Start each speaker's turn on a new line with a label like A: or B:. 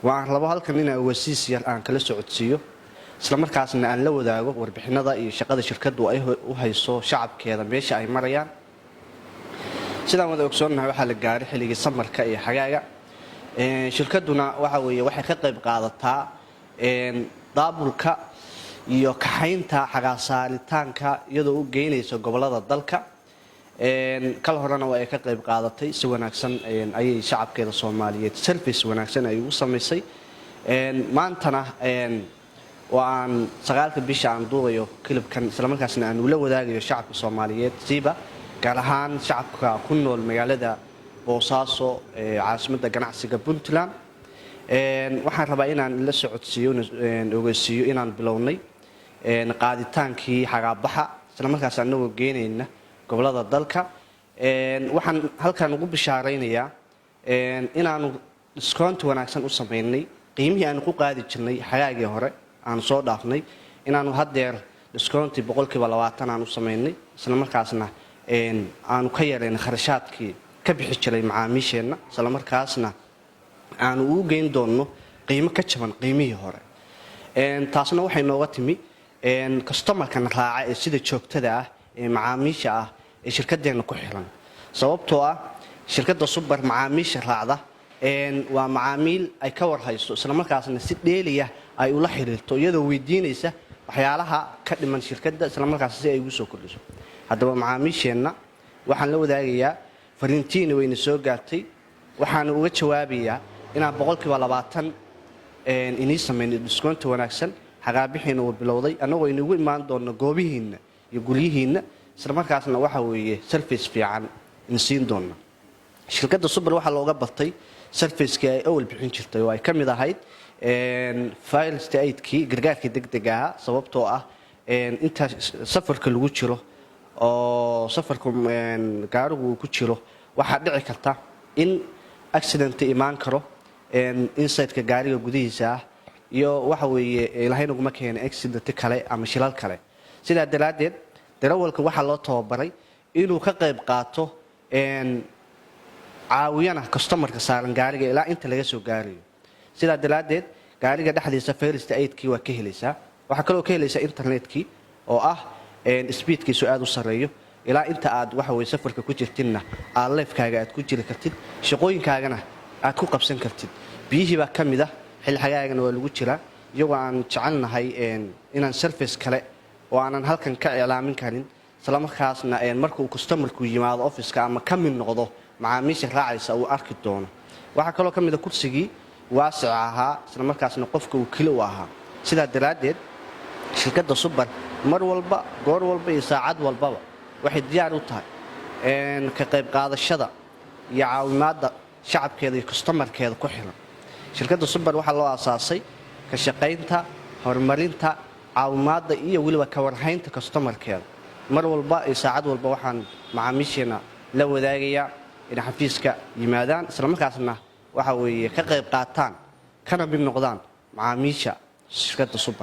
A: waan rabo halkan inaan wasiis yar aan kala socodsiiyo isla markaasna aan la wadaago warbixinada iyo shaqada shirkadu ay u hayso shacabkeeda meesha ay marayaan. sidaan wada ogsoonahay waxa la gaaray xilligii samarka iyo xagaaga shirkaduna waxa weeye waxay ka qayb qaadataa daabulka iyo kaxaynta xagaasaaritaanka iyadoo u geynayso gobolada dalka kala horena waa ay ka qayb qaadatay si wanaagsan ayay shacabkeeda Soomaaliyeed service wanaagsan ay ugu sameysay maantana waan 9 bisha aan duubayo kilibkan isla markaasna aan ula wadaagayo shacabka Soomaaliyeed siiba gaar ahaan shacabka ku nool magaalada Boosaaso caasimadda ganacsiga Puntland waxaan rabaa inaan la socodsiiyo ogeysiiyo inaan bilownay qaaditaankii xagaabaxa isla markaasna anagoo geenayna gobolada dalka waxaan halkan ugu bishaareynayaa inaanu discount wanaagsan u sameynay qiimihii aan ku qaadi jirnay xagaagii hore aan soo dhaafnay inaanu hadeer discount 20% aan u sameynay isla markaasna aanu ka yareyn kharashaadkii ka bixi jiray macaamiisheena isla markaasna aanu u geyn doono qiimo ka jaban qiimihii hore taasna waxay nooga timi customer-kan raaca ee sida joogtada ah ee macaamiisha ah ee shirkadeena ku xiran sababtoo ah shirkadda Super macaamiisha raacda waa macaamiil ay ka warhayso isla markaasna si dheeliya ay ula xiriirto iyadoo weydiinaysa waxyaalaha ka dhiman shirkadda isla markaasna si ay ugu soo kordhiso haddaba macaamiisheena waxaan la wadaagayaa fariintiina wayna soo gaartay waxaan uga jawaabayaa inaan 20% inii sameeyay discount wanaagsan xagaabixiina uu bilowday anagoo inagu imaan doono goobihiina iyo guryihiina isla markaasna waxa weeye service fiican in siin doona shirkadda Super waxa looga batay service-ka ay awal bixin jirtay oo ay kamid ahayd file state-kii gargaarka degdega ah sababtoo ah inta safarka lagu jiro oo safarku gaarigu ku jiro waxa dhici karta in accident imaan karo inside-ka gaariga gudihiisa iyo waxa weeye ilaahay naguma keenay accident kale ama shilal kale sida daraadeed darawalka waxa loo tababaray inuu ka qayb qaato caawiyana customer-ka saaran gaariga ilaa inta laga soo gaarayo sida daraadeed gaariga dhexdiisa first aid-kii waa ka helaysaa waxa kale oo ka helaysaa internet-kii oo ah speed-kiisu aad u sareeyo ilaa inta aad waxa weeye safarka ku jirtinna aad life-kaaga aad ku jiri kartid shaqooyinkaagana aad ku qabsan kartid biyihii baa kamid ah xil xagaagana waa lagu jiraa iyagoo aan jecelnahay inaan service kale oo aanan halkan ka iclaamin karin isla markaasna markuu customer-ku yimaado office-ka ama ka mid noqdo macaamiisha raacaysa uu arki doono waxa kale oo kamid ah kursigii waasic ahaa isla markaasna qofka uu kale u ahaa sida daraadeed shirkadda Super mar walba goor walba iyo saacad walbaba waxay diyaar u tahay ka qayb qaadashada iyo caawimaadda shacabkeeda iyo customer-keeda ku xiran shirkadda Super waxa loo aasaasay ka shaqaynta horumarinta caawimaadda iyo waliba ka warhaynta customer-keeda mar walba iyo saacad walba waxaan macaamiisheena la wadaagayaa in xafiiska yimaadaan isla markaasna waxa weeye ka qayb qaataan kana mid noqdaan macaamiisha shirkadda Super